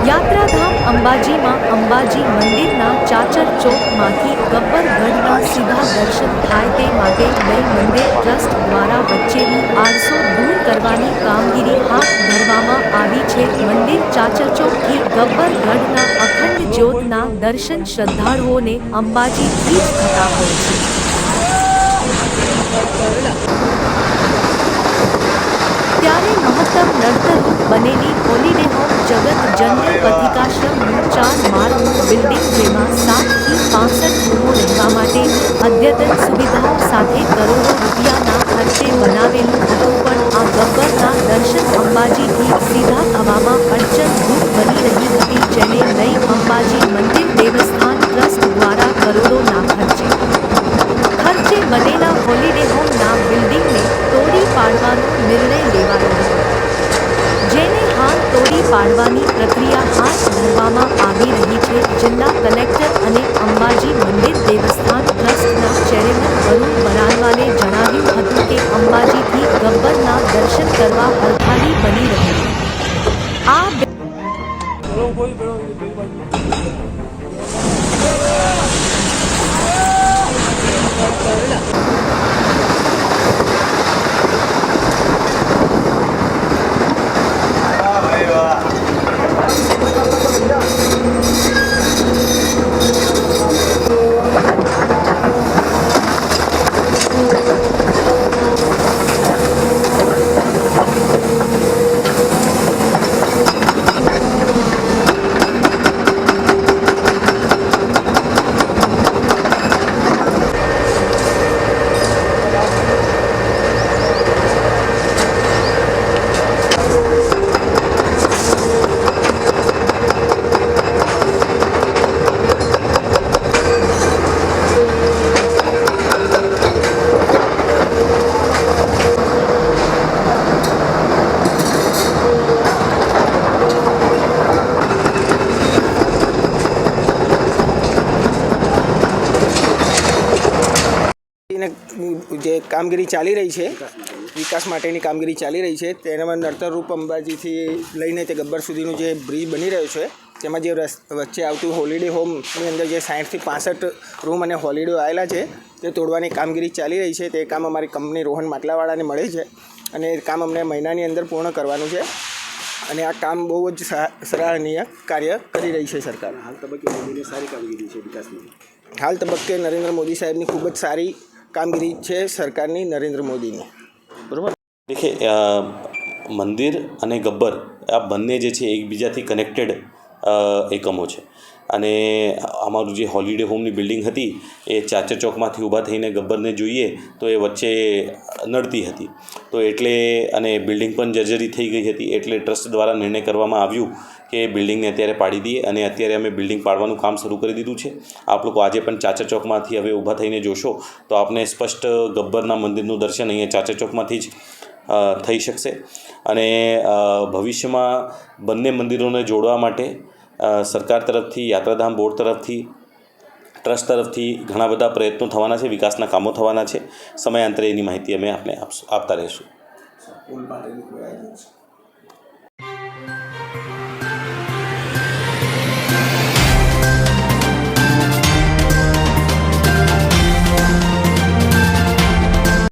યાત્રાધામ અંબાજીમાં અંબાજી મંદિરના ચાચર ચોકમાંથી ગબ્બરગઢના સીધા દર્શન થાય તે માટે લઈ મંદિર ટ્રસ્ટ દ્વારા વચ્ચેની આડસો દૂર કરવાની કામગીરી હાથ ધરવામાં આવી છે. મંદિર ચાચરચોકથી ગબ્બરગઢના અખંડ જ્યોતના દર્શન શ્રદ્ધાળુઓને અંબાજીથી જ થતા હોય છે. ત્યારે મહત્તમ નડતરરૂપ બનેલી હોલિડે હોમ જગત જનની પથિકાશ્રમનું 4 માળનું બિલ્ડિંગ જેમાં 7 થી 65 રૂમો રહેવા માટેની અદ્યતન સુવિધાઓ સાથે કરોડો રૂપિયાના ખર્ચે બનાવેલું હતું પણ આ ગબ્બરના દર્શન અંબાજીથી સીધા થવામાં અડચણરૂપ બની રહી હતી જેને લઈ અંબાજી મંદિર દેવસ્થાન ટ્રસ્ટ દ્વારા કરોડોના ખર્ચે બનેલા હોલિડે હોમના બિલ્ડિંગને તોડી પાડવાનો નિર્ણય લેવાયો હતો, જેને હાલ તોડી પાડવાની પ્રક્રિયા હાથ ધરવામાં આવી રહી છે. જિલ્લા કલેક્ટર અને અંબાજી મંદિર દેવસ્થાન ટ્રસ્ટના ચેરમેન વરુણ બરાનવાલે જણાવ્યું હતું કે અંબાજીથી ગબ્બરના દર્શન કરવા હરખાલી બની રહી આ જે કામગીરી ચાલી રહી છે, વિકાસ માટેની કામગીરી ચાલી રહી છે, તેનામાં નડતરરૂપ અંબાજીથી લઈને તે ગબ્બર સુધીનું જે બ્રિજ બની રહ્યો છે તેમાં જે વચ્ચે આવતું હોલિડે હોમની અંદર જે 60 થી 65 રૂમ અને હોલિડે આવેલા છે તે તોડવાની કામગીરી ચાલી રહી છે. તે કામ અમારી કંપની રોહન માટલાવાળાને મળે છે અને એ કામ અમને મહિનાની અંદર પૂર્ણ કરવાનું છે અને આ કામ બહુ જ સરાહનીય કાર્ય કરી રહી છે સરકાર. હાલ તબક્કે મોદીની સારી કામગીરી છે વિકાસની. હાલ તબક્કે નરેન્દ્ર મોદી સાહેબની ખૂબ જ સારી કામગીરી છે સરકારની, નરેન્દ્ર મોદીની. બરાબર. દેખે મંદિર અને ગબ્બર આ બંને જે છે એકબીજાથી કનેક્ટેડ એકમો છે અને અમારું જે હોલિડે હોમની બિલ્ડિંગ હતી એ ચાચર ચોકમાંથી ઊભા થઈને ગબ્બરને જોઈએ તો એ વચ્ચે નડતી હતી, તો એટલે અને બિલ્ડિંગ પણ જર્જરી થઈ ગઈ હતી એટલે ટ્રસ્ટ દ્વારા નિર્ણય કરવામાં આવ્યું કે બિલ્ડિંગને અત્યારે પાડી દઈએ અને અત્યારે અમે બિલ્ડિંગ પાડવાનું કામ શરૂ કરી દીધું છે. આપ લોકો આજે પણ ચાચર ચોકમાંથી હવે ઊભા થઈને જોશો તો આપને સ્પષ્ટ ગબ્બરના મંદિરનું દર્શન અહીંયા ચાચર ચોકમાંથી જ થઈ શકશે અને ભવિષ્યમાં બંને મંદિરોને જોડવા માટે સરકાર તરફથી, યાત્રાધામ બોર્ડ તરફથી, ટ્રસ્ટ તરફથી ઘણા બધા પ્રયત્નો થવાના છે, વિકાસના કામો થવાના છે. સમયાંતરે એની માહિતી અમે આપને આપતા રહીશું.